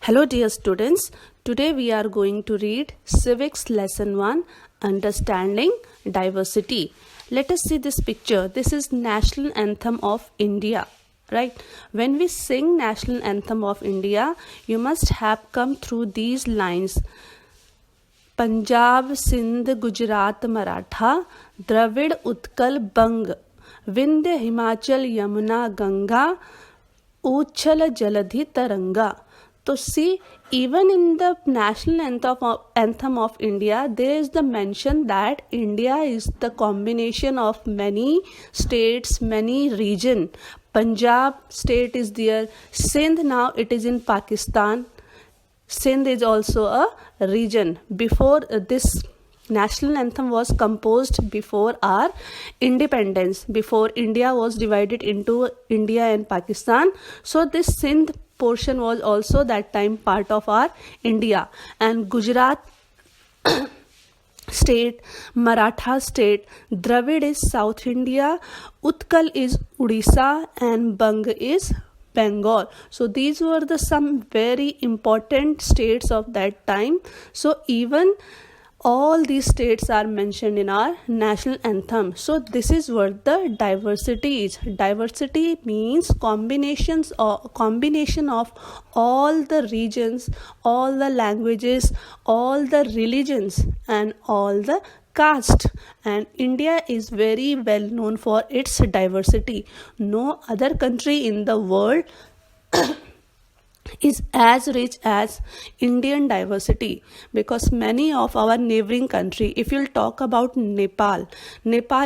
Hello dear students, today we are going to read Civics Lesson 1, Understanding Diversity. Let us see this picture. This is National Anthem of India, right? When we sing National Anthem of India, you must have come through these lines. Punjab, Sindh, Gujarat, Maratha, Dravid, Utkal, Bang, Vindhya, Himachal, Yamuna, Ganga, Uchal, Jaladhi, Taranga. So see, even in the national anthem of India, there is the mention that India is the combination of many states, many region. Punjab state is there. Sindh, now it is in Pakistan. Sindh is also a region. Before this national anthem was composed before our independence, before India was divided into India and Pakistan. So this Sindh portion was also that time part of our India, and Gujarat state, Maratha state, Dravid is South India, Utkal is Odisha, and Bang is Bengal. So these were the some very important states of that time. So even all these states are mentioned in our national anthem. So this is what the diversity is. Diversity means combination of all the regions, all the languages, all the religions, and all the caste. And India is very well known for its diversity. No other country in the world is as rich as Indian diversity, because many of our neighboring country, if you'll talk about Nepal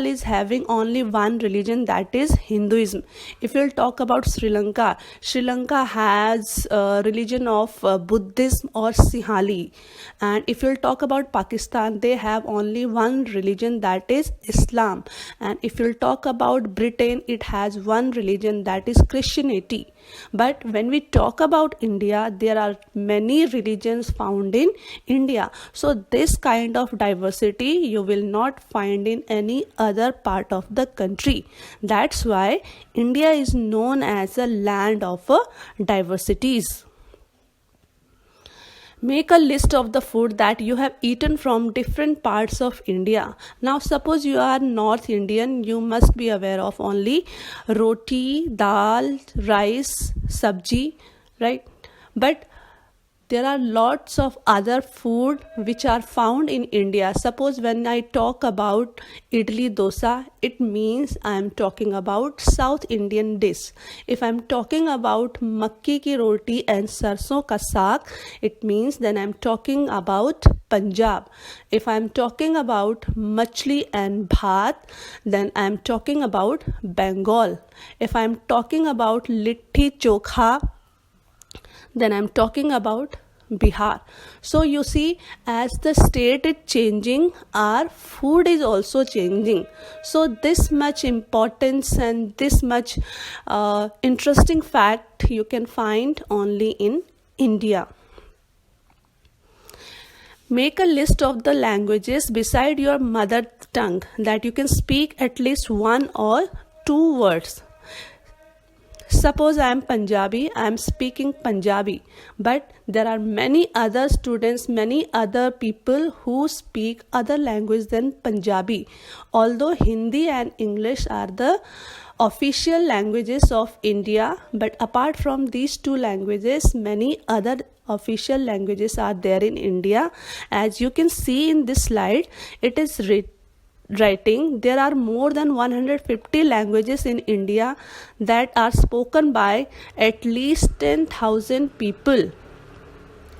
is having only one religion, that is Hinduism. If you'll talk about Sri Lanka has a religion of Buddhism or Sinhali. And if you'll talk about Pakistan, they have only one religion, that is Islam. And if you'll talk about Britain, it has one religion, that is Christianity. But when we talk about India, there are many religions found in India. So this kind of diversity you will not find in any other part of the country. That's why India is known as a land of diversities. Make a list of the food that you have eaten from different parts of India. Now suppose you are North Indian, you must be aware of only roti, dal, rice, sabji, right? But there are lots of other food which are found in India. Suppose when I talk about idli dosa, it means I am talking about South Indian dish. If I am talking about makki ki roti and sarson ka saag, it means then I am talking about Punjab. If I am talking about machli and bhat, then I am talking about Bengal. If I am talking about litti chokha, then I am talking about Bihar. So you see, as the state is changing, our food is also changing. So this much importance and this much interesting fact you can find only in India. Make a list of the languages beside your mother tongue that you can speak at least one or two words. Suppose I am Punjabi, I am speaking Punjabi, but there are many other students, many other people who speak other language than Punjabi. Although Hindi and English are the official languages of India, but apart from these two languages, many other official languages are there in India. As you can see in this slide, it is writing there are more than 150 languages in India that are spoken by at least 10,000 people.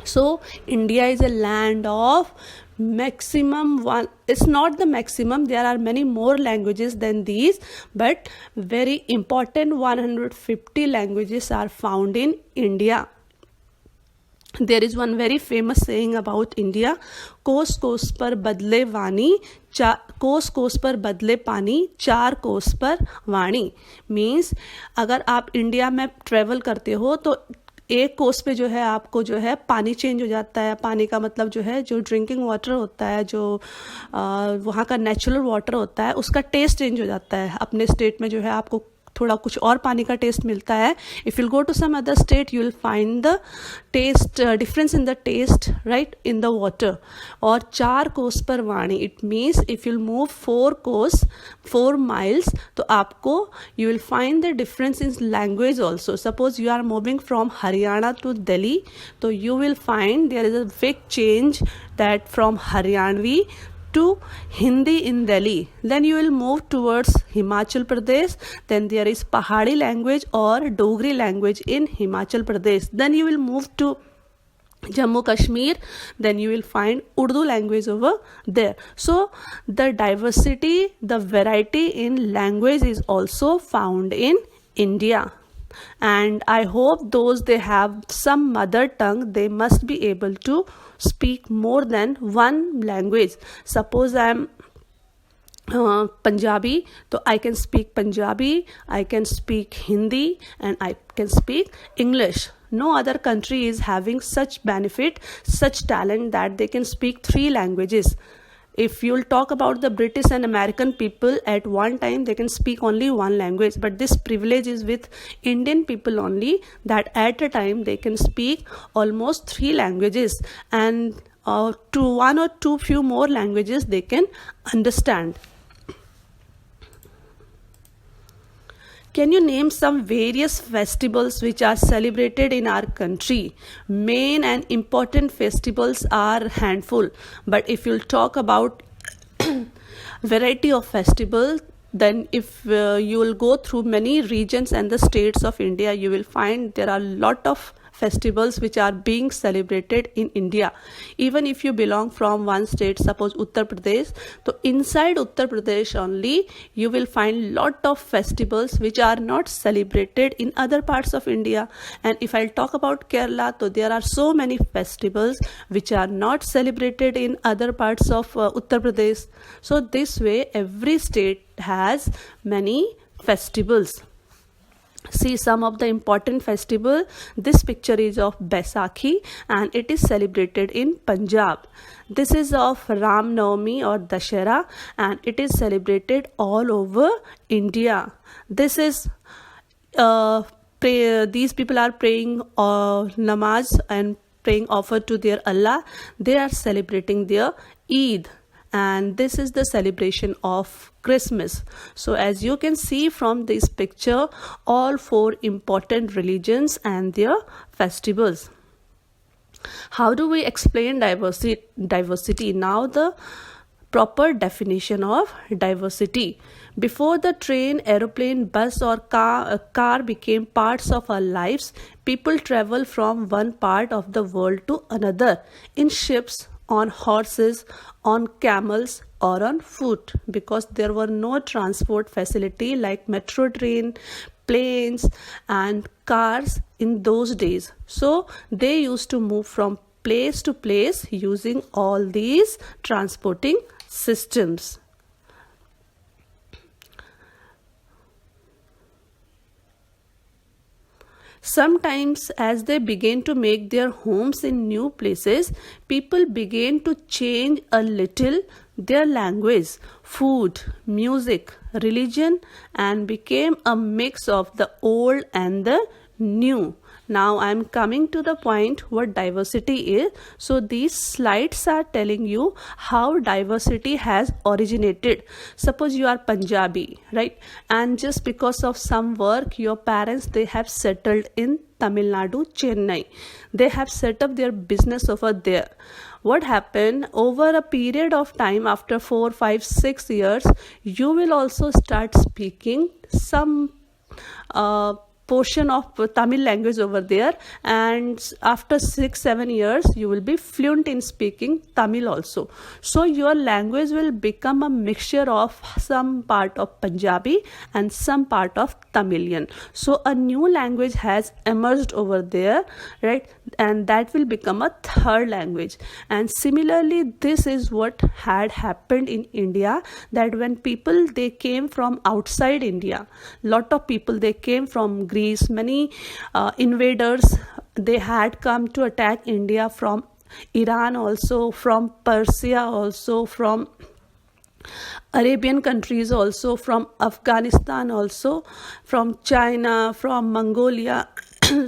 So India is a land of maximum one. It's not the maximum, there are many more languages than these, but very important 150 languages are found in India. There is one very famous saying about India, कोस कोस पर बदले वाणी, कोस कोस पर बदले पानी, चार कोस पर वाणी. Means अगर आप India में ट्रेवल करते हो तो एक कोस पे जो है आपको जो है पानी चेंज हो जाता है. पानी का मतलब जो है जो ड्रिंकिंग वाटर होता है, जो वहाँ का नेचुरल वाटर होता है, उसका टेस्ट चेंज हो जाता है. अपने स्टेट में जो है आपको थोड़ा कुछ और पानी का टेस्ट मिलता है. If you'll go to some other state, you will find the taste difference in the taste, right, in the water. और 4 कोस पर वाणी, it means if you'll move 4 cos 4 miles, तो आपको you will find the difference in language also. Suppose you are moving from Haryana to Delhi, so you will find there is a big change that from Haryanvi to Hindi in Delhi. Then you will move towards Himachal Pradesh. Then there is Pahadi language or Dogri language in Himachal Pradesh. Then you will move to Jammu Kashmir, then you will find Urdu language over there. So the diversity, the variety in language is also found in India. And I hope those they have some mother tongue, they must be able to speak more than one language. Suppose I am Punjabi, so I can speak Punjabi, I can speak Hindi, and I can speak English. No other country is having such benefit, such talent that they can speak 3 languages. If you'll talk about the British and American people, at one time they can speak only one language, but this privilege is with Indian people only, that at a time they can speak almost 3 languages, and to 1 or 2 few more languages they can understand. Can you name some various festivals which are celebrated in our country? Main and important festivals are handful, but if you'll talk about variety of festivals, then if you will go through many regions and the states of India, you will find there are a lot of festivals which are being celebrated in India. Even if you belong from one state, suppose Uttar Pradesh, so inside Uttar Pradesh only you will find lot of festivals which are not celebrated in other parts of India. And if I'll talk about Kerala, so there are so many festivals which are not celebrated in other parts of Uttar Pradesh. So this way every state has many festivals. See some of the important festival. This picture is of Baisakhi and it is celebrated in Punjab. This is of Ram Navami or Dashera and it is celebrated all over India. This is these people are praying namaz and praying offer to their Allah. They are celebrating their Eid. And this is the celebration of Christmas. So as you can see from this picture, all 4 important religions and their festivals. How do we explain diversity? Now the proper definition of diversity. Before the train, aeroplane, bus or car became parts of our lives, people travel from one part of the world to another in ships, on horses, on camels or on foot, because there were no transport facility like metro train, planes and cars in those days. So they used to move from place to place using all these transporting systems. Sometimes as they began to make their homes in new places, people began to change a little their language, food, music, religion, and became a mix of the old and the new. Now I am coming to the point what diversity is. So these slides are telling you how diversity has originated. Suppose you are Punjabi, right? And just because of some work, your parents, they have settled in Tamil Nadu, Chennai. They have set up their business over there. What happened over a period of time, after 4, 5, 6 years, you will also start speaking some portion of Tamil language over there, and after 6, 7 years you will be fluent in speaking Tamil also. So your language will become a mixture of some part of Punjabi and some part of Tamilian. So a new language has emerged over there, right? And that will become a third language. And similarly, this is what had happened in India, that when people they came from outside India, lot of people they came from Greece, many invaders they had come to attack India from Iran also, from Persia also, from Arabian countries also, from Afghanistan also, from China, from Mongolia.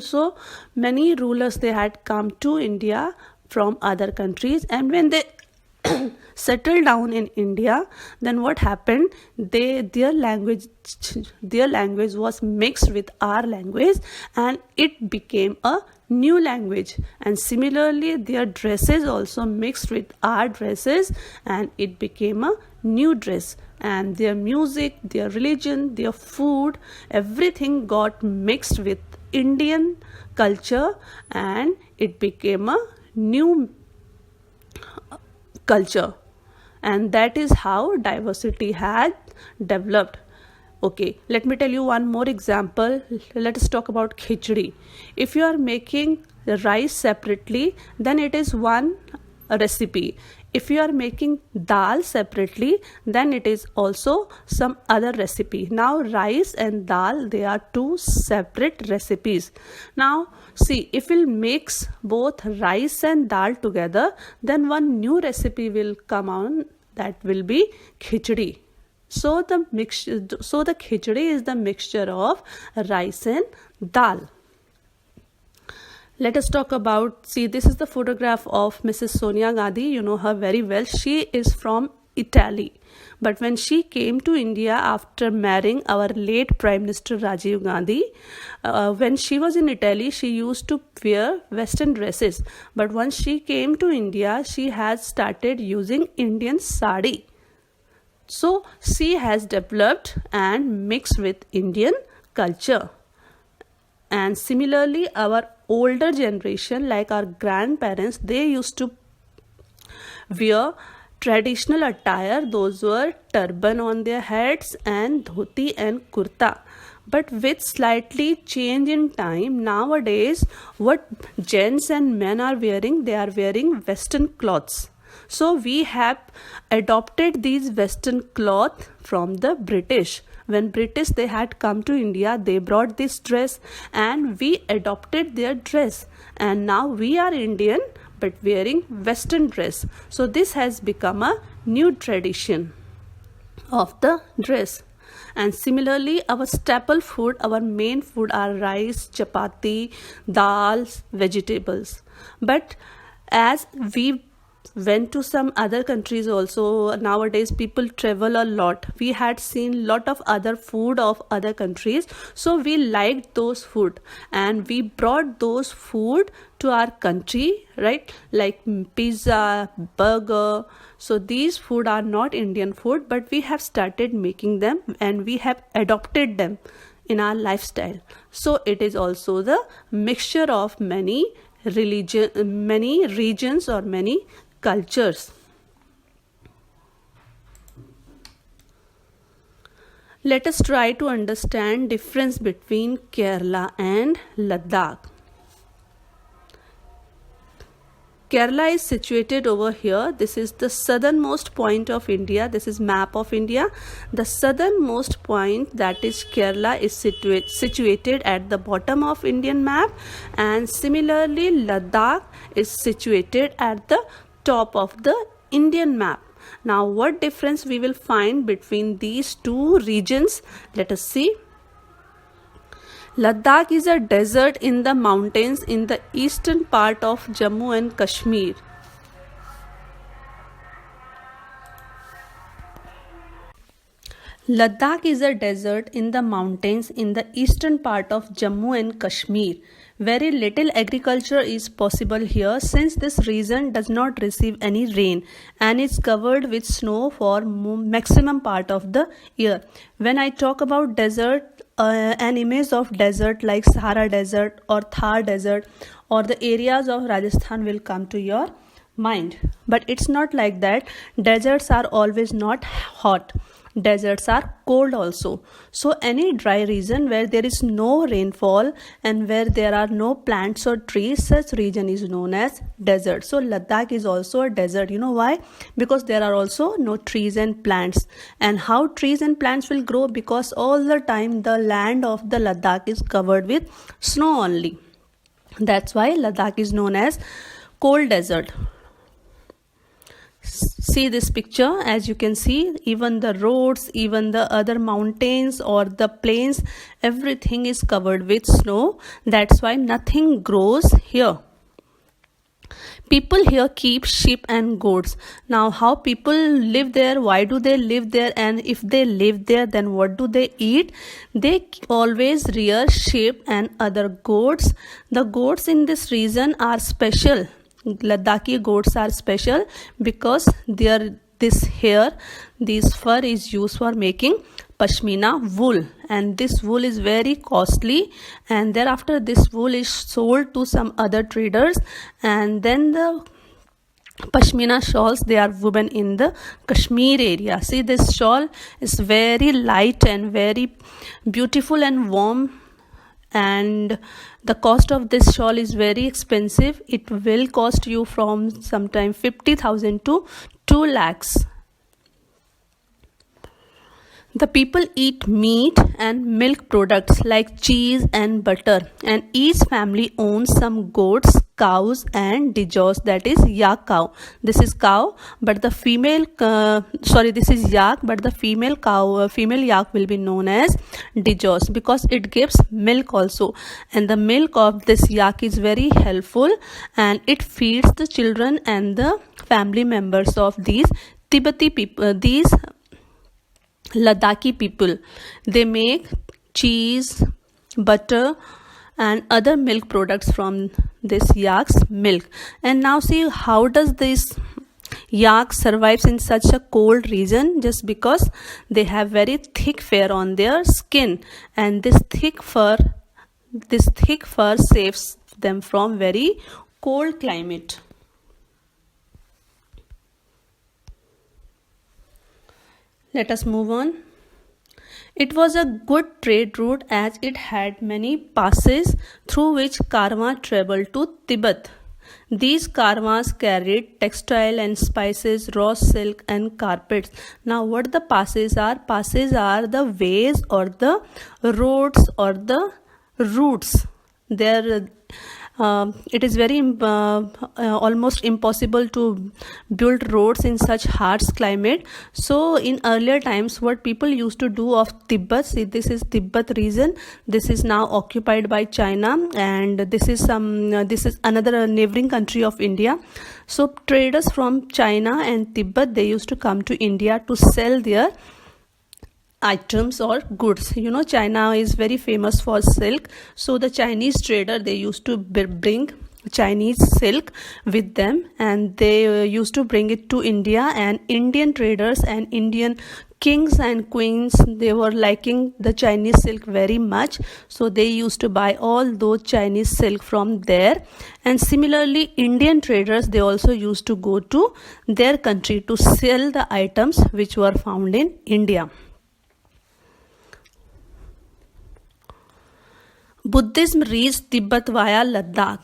So many rulers, they had come to India from other countries, and when they settled down in India, then what happened? Their language was mixed with our language, and it became a new language. And similarly, their dresses also mixed with our dresses, and it became a new dress. And their music, their religion, their food, everything got mixed with Indian culture, and it became a new culture. And that is how diversity had developed. Okay, let me tell you one more example. Let us talk about khichdi. If you are making the rice separately, then it is one recipe. If you are making dal separately, then it is also some other recipe. Now rice and dal, they are two separate recipes. Now see, if we'll mix both rice and dal together, then one new recipe will come on, that will be khichdi. So the khichdi is the mixture of rice and dal. Let us talk about, see, this is the photograph of Mrs. Sonia Gandhi. You know her very well. She is from Italy. But when she came to India after marrying our late Prime Minister Rajiv Gandhi, when she was in Italy, she used to wear Western dresses. But once she came to India, she has started using Indian sari. So she has developed and mixed with Indian culture. And similarly, our older generation, like our grandparents, they used to wear traditional attire. Those were turban on their heads and dhoti and kurta. But with slightly change in time, nowadays what gents and men are wearing, they are wearing Western clothes. So we have adopted these Western cloth from the British. When British, they had come to India, they brought this dress and we adopted their dress. And now we are Indian but wearing Western dress. So this has become a new tradition of the dress. And similarly, our staple food, our main food are rice, chapati, dals, vegetables. But as we went to some other countries also, nowadays people travel a lot, we had seen lot of other food of other countries, so we liked those food and we brought those food to our country, right? Like pizza, burger. So these food are not Indian food, but we have started making them and we have adopted them in our lifestyle. So it is also the mixture of many regions or many cultures. Let us try to understand difference between Kerala and Ladakh. Kerala is situated over here. This is the southernmost point of India. This is map of India. The southernmost point, that is Kerala, is situated at the bottom of Indian map, and similarly Ladakh is situated at the top of the Indian map. Now what difference we will find between these two regions? Let us see. Ladakh is a desert in the mountains in the eastern part of Jammu and Kashmir. Ladakh is a desert in the mountains in the eastern part of Jammu and Kashmir. Very little agriculture is possible here since this region does not receive any rain and is covered with snow for maximum part of the year. When I talk about desert, an image of desert like Sahara Desert or Thar Desert or the areas of Rajasthan will come to your mind. But it's not like that. Deserts are always not hot. Deserts are cold also. So any dry region where there is no rainfall and where there are no plants or trees, such region is known as desert. So Ladakh is also a desert. You know why? Because there are also no trees and plants. And how trees and plants will grow? Because all the time the land of the Ladakh is covered with snow only. That's why Ladakh is known as cold desert. See this picture. As you can see, even the roads, even the other mountains or the plains, everything is covered with snow. That's why nothing grows here. People here keep sheep and goats. Now, how people live there? Why do they live there? And if they live there, then what do they eat? They always rear sheep and other goats. The goats in this region are special. Ladakhi goats are special because this fur is used for making pashmina wool, and this wool is very costly, and thereafter this wool is sold to some other traders, and then the pashmina shawls, they are woven in the Kashmir area. See, this shawl is very light and very beautiful and warm, and the cost of this shawl is very expensive. It will cost you from sometime 50,000 to 2 lakhs. The people eat meat and milk products like cheese and butter, and each family owns some goats, cows and dijos, that is yak cow. This is cow, but the female this is yak, but the female yak will be known as dijos because it gives milk also, and the milk of this yak is very helpful, and it feeds the children and the family members of these Tibetan people, these Ladakhi people. They make cheese, butter and other milk products from this yak's milk. And now see, how does this yak survives in such a cold region? Just because they have very thick fur on their skin, and this thick fur saves them from very cold climate. Let us move on. It was a good trade route as it had many passes through which caravans traveled to Tibet. These caravans carried textile and spices, raw silk and carpets. Now what the passes are? Passes are the ways or the roads or the routes. It is very almost impossible to build roads in such harsh climate. So in earlier times, what people used to do of Tibet, see, this is Tibet region, this is now occupied by China, and this is another neighboring country of India. So traders from China and Tibet, they used to come to India to sell their items or goods. You know, China is very famous for silk, so the Chinese trader, they used to bring Chinese silk with them, and they used to bring it to India, and Indian traders and Indian kings and queens, they were liking the Chinese silk very much, so they used to buy all those Chinese silk from there. And similarly, Indian traders, they also used to go to their country to sell the items which were found in India. Buddhism reached Tibet via Ladakh.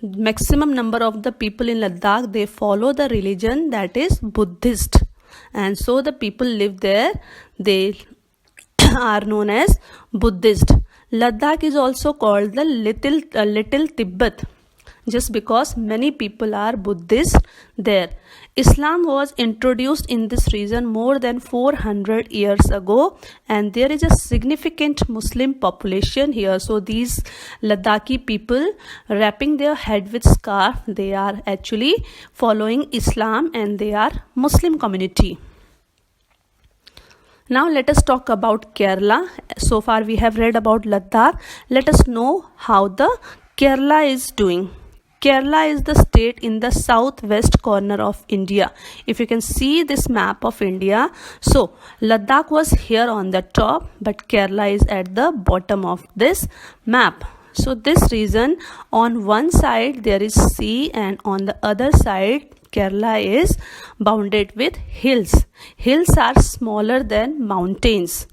Maximum number of the people in Ladakh, they follow the religion that is Buddhist, and so the people live there, they are known as Buddhist. Ladakh is also called the little Tibet, just because many people are Buddhist there. Islam was introduced in this region more than 400 years ago, and there is a significant Muslim population here. So these Ladakhi people, wrapping their head with scarf, they are actually following Islam and they are Muslim community. Now let us talk about Kerala. So far we have read about Ladakh. Let us know how the Kerala is doing. Kerala is the state in the southwest corner of India. If you can see this map of India, so Ladakh was here on the top, but Kerala is at the bottom of this map. So this region, on one side there is sea, and on the other side Kerala is bounded with hills. Hills are smaller than mountains.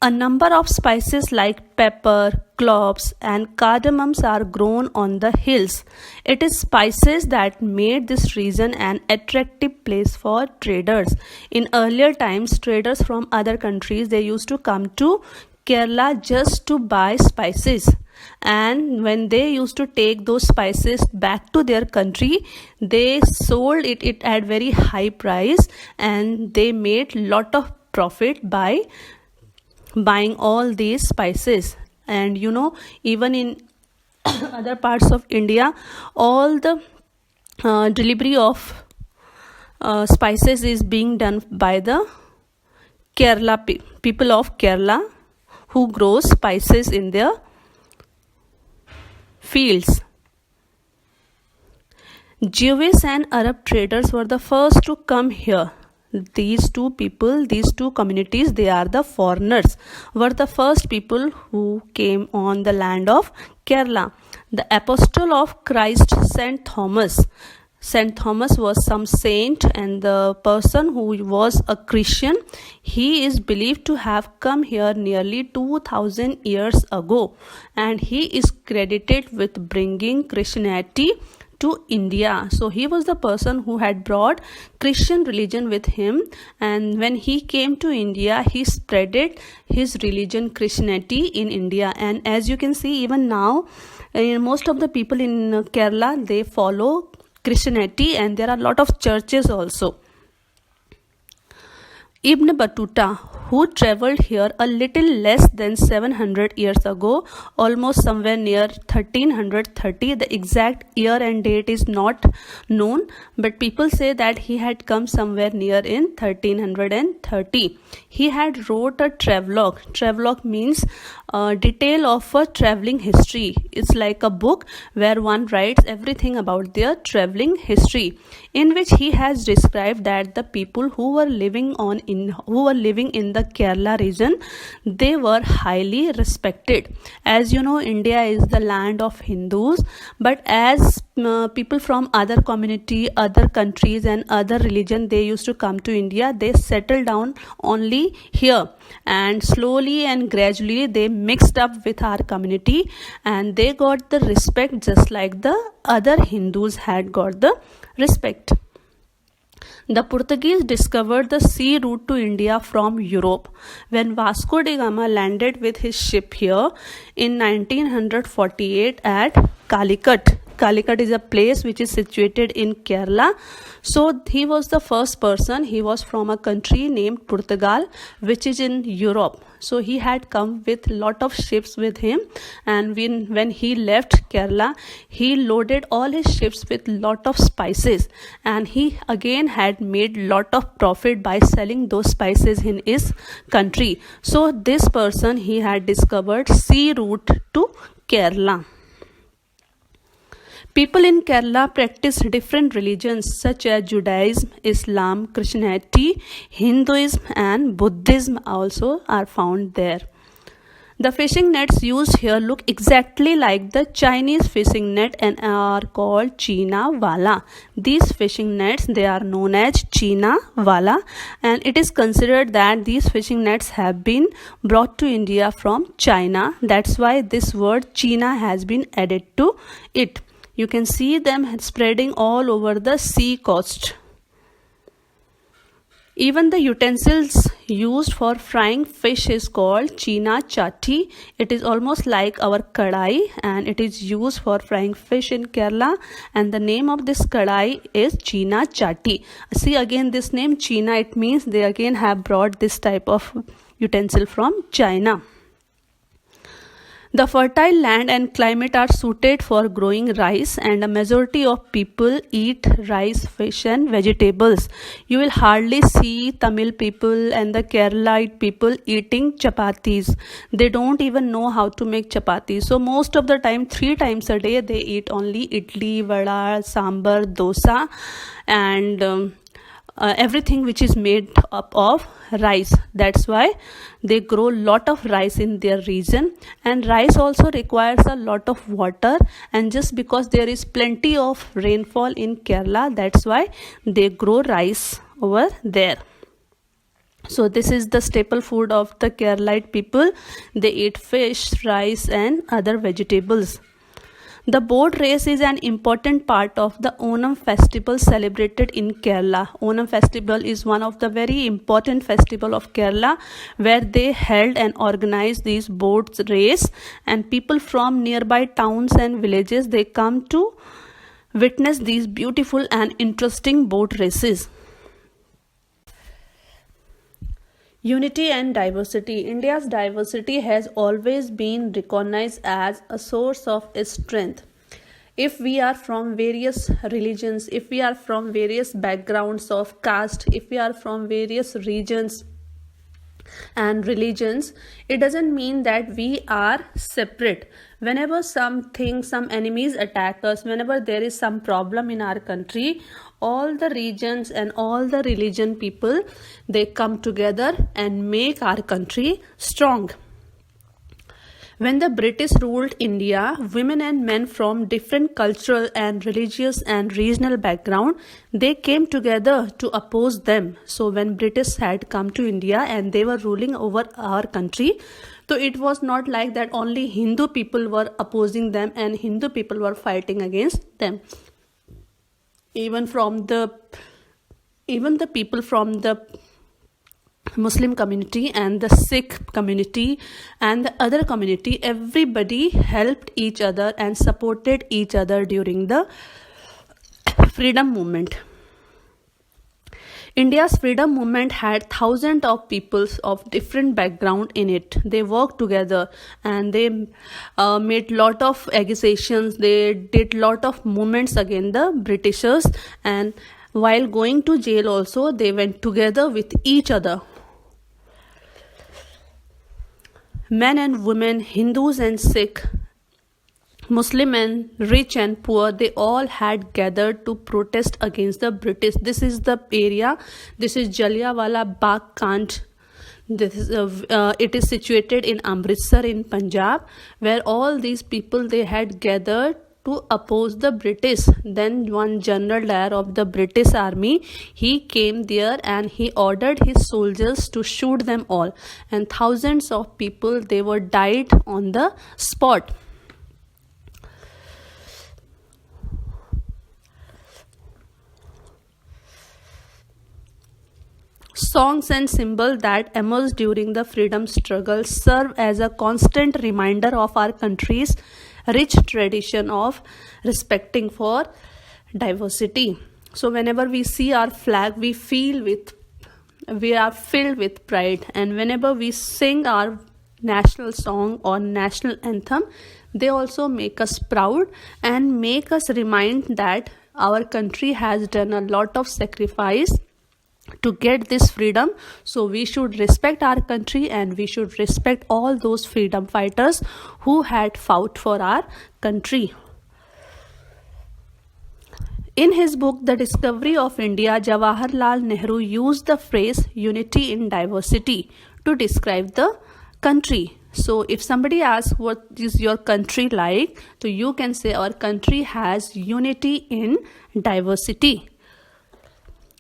A number of spices like pepper, cloves and cardamoms are grown on the hills. It is spices that made this region an attractive place for traders. In earlier times, traders from other countries, they used to come to Kerala just to buy spices. and when they used to take those spices back to their country, they sold it at very high price, and they made lot of profit by buying all these spices. And even in other parts of India, all the delivery of spices is being done by the Kerala people of Kerala, who grow spices in their fields. Jewish and Arab traders were the first to come here. These two communities, they are the foreigners, were the first people who came on the land of Kerala. The apostle of Christ, Saint Thomas was some saint, and the person who was a Christian, he is believed to have come here nearly 2000 years ago, and he is credited with bringing Christianity to India. So he was the person who had brought Christian religion with him, and when he came to India, he spreaded his religion, Christianity, in India. And as you can see, even now, most of the people in Kerala, they follow Christianity, and there are a lot of churches also. Ibn Battuta, who traveled here a little less than 700 years ago, almost somewhere near 1330. The exact year and date is not known, but people say that he had come somewhere near in 1330. He had wrote a travelogue. Travelogue means detail of a traveling history. It's like a book where one writes everything about their traveling history, in which he has described that the people who were living in the Kerala region, they were highly respected. As you know, India is the land of Hindus, but as people from other community, other countries, and other religion, they used to come to India, they settled down only here, and slowly and gradually they mixed up with our community, and they got the respect just like the other Hindus had got the respect. The Portuguese discovered the sea route to India from Europe. When Vasco da Gama landed with his ship here in 1948 at Calicut. Calicut is a place which is situated in Kerala. So he was the first person. He was from a country named Portugal, which is in Europe. So he had come with lot of ships with him, and when he left Kerala, he loaded all his ships with lot of spices, and he again had made lot of profit by selling those spices in his country. So this person, he had discovered sea route to Kerala. People in Kerala practice different religions such as Judaism, Islam, Christianity, Hinduism, and Buddhism also are found there. The fishing nets used here look exactly like the Chinese fishing net and are called China Wala. These fishing nets, they are known as China Wala, and it is considered that these fishing nets have been brought to India from China. That's why this word China has been added to it. You can see them spreading all over the sea coast. Even the utensils used for frying fish is called China Chatti. It is almost like our kadai, and it is used for frying fish in Kerala, and the name of this kadai is China Chatti. See again this name China, it means they again have brought this type of utensil from China. The fertile land and climate are suited for growing rice, and a majority of people eat rice, fish, and vegetables. You will hardly see Tamil people and the Keralite people eating chapatis. They don't even know how to make chapatis. So most of the time, 3 times a day, they eat only idli, vada, sambar, dosa, and everything which is made up of rice. That's why they grow lot of rice in their region, and rice also requires a lot of water, and just because there is plenty of rainfall in Kerala, that's why they grow rice over there. So this is the staple food of the Keralite people. They eat fish, rice, and other vegetables. The boat race is an important part of the Onam festival celebrated in Kerala. Onam festival is one of the very important festival of Kerala, where they held and organized these boat race, and people from nearby towns and villages, they come to witness these beautiful and interesting boat races. Unity and diversity. India's diversity has always been recognized as a source of strength. If we are from various religions, if we are from various backgrounds of caste, if we are from various regions and religions, it doesn't mean that we are separate. Whenever some enemies attack us, whenever there is some problem in our country, all the regions and all the religion people, they come together and make our country strong. When the British ruled India, women and men from different cultural and religious and regional background, they came together to oppose them. So when British had come to India and they were ruling over our country, so it was not like that only Hindu people were opposing them and Hindu people were fighting against them. Even the people from the Muslim community and the Sikh community and the other community, everybody helped each other and supported each other during the freedom movement. India's freedom movement had thousands of people of different background in it. They worked together and they made lot of accusations. They did lot of movements against the Britishers, and while going to jail also, they went together with each other. Men and women, Hindus and Sikh, Muslim and rich and poor, they all had gathered to protest against the British. This is the area, this is Jallianwala Bagh Kand. It is situated in Amritsar in Punjab, where all these people, they had gathered to oppose the British. Then one General Dyer of the British Army, he came there and he ordered his soldiers to shoot them all, and thousands of people, they were died on the spot. Songs and symbols that emerged during the freedom struggle serve as a constant reminder of our country's rich tradition of respecting for diversity. So whenever we see our flag, we are filled with pride, and whenever we sing our national song or national anthem, they also make us proud and make us remind that our country has done a lot of sacrifice to get this freedom. So we should respect our country and we should respect all those freedom fighters who had fought for our country. In his book, The Discovery of India, Jawaharlal Nehru used the phrase unity in diversity to describe the country. So if somebody asks what is your country like, so you can say our country has unity in diversity.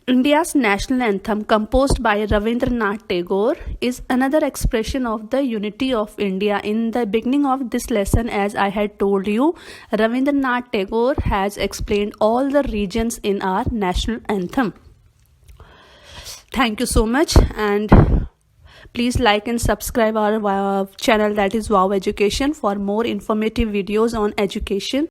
India's national anthem, composed by Ravindranath Tagore, is another expression of the unity of India. In the beginning of this lesson, as I had told you, Ravindranath Tagore has explained all the regions in our national anthem. Thank you so much, and please like and subscribe our channel, that is Wow Education, for more informative videos on education.